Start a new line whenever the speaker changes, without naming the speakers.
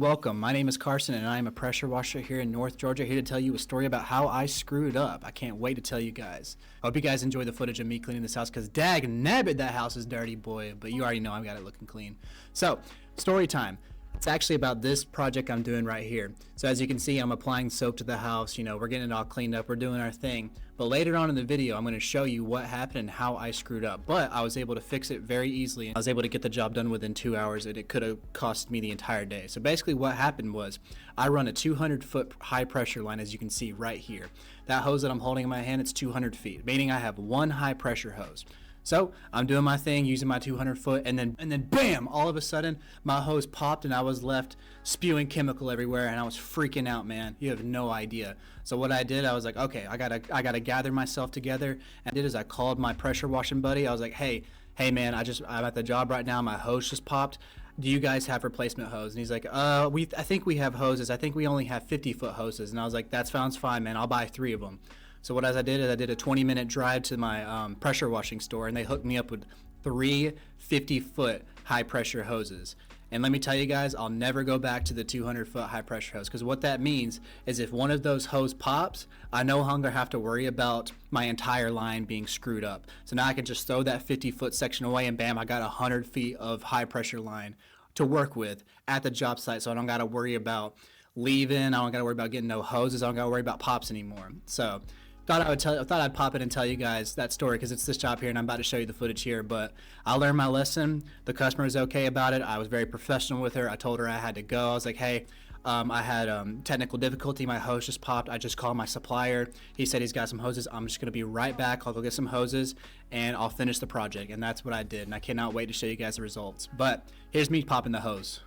welcome. My name is Carson and I am a pressure washer here in North Georgia, here to tell you a story about how I screwed up. I can't wait to tell you guys. I hope you guys enjoy the footage of me cleaning this house because dag nabbit, that house is dirty, boy. But you already know I've got it looking clean. So, story time. It's actually about this project I'm doing right here. So as you can see, I'm applying soap to the house. You know, we're getting it all cleaned up. We're doing our thing. But later on in the video, I'm going to show you what happened and how I screwed up. But I was able to fix it very easily. I was able to get the job done within 2 hours, and it could have cost me the entire day. So basically what happened was I run a 200-foot high pressure line, as you can see right here. That hose that I'm holding in my hand, it's 200 feet, meaning I have one high pressure hose. So I'm doing my thing using my 200 foot and then bam, all of a sudden my hose popped and I was left spewing chemical everywhere and I was freaking out, man. You have no idea. So what I did, I was like, okay, I gotta gather myself together. And I did is I called my pressure washing buddy. I was like, hey man, I'm at the job right now. My hose just popped. Do you guys have replacement hose? And he's like, I think we have hoses. I think we only have 50-foot hoses. And I was like, that sounds fine, man. I'll buy 3 of them. So what I did a 20-minute drive to my pressure washing store, and they hooked me up with 3 50-foot high pressure hoses. And let me tell you guys, I'll never go back to the 200-foot high pressure hose, because what that means is if one of those hose pops, I no longer have to worry about my entire line being screwed up. So now I can just throw that 50-foot section away and bam, I got 100 feet of high pressure line to work with at the job site. So I don't got to worry about leaving. I don't got to worry about getting no hoses. I don't got to worry about pops anymore. So I thought I'd pop in and tell you guys that story because it's this job here and I'm about to show you the footage here. But I learned my lesson. The customer was okay about it. I was very professional with her. I told her I had to go. I was like, hey, I had technical difficulty. My hose just popped. I just called my supplier. He said he's got some hoses. I'm just going to be right back. I'll go get some hoses and I'll finish the project. And that's what I did. And I cannot wait to show you guys the results. But here's me popping the hose.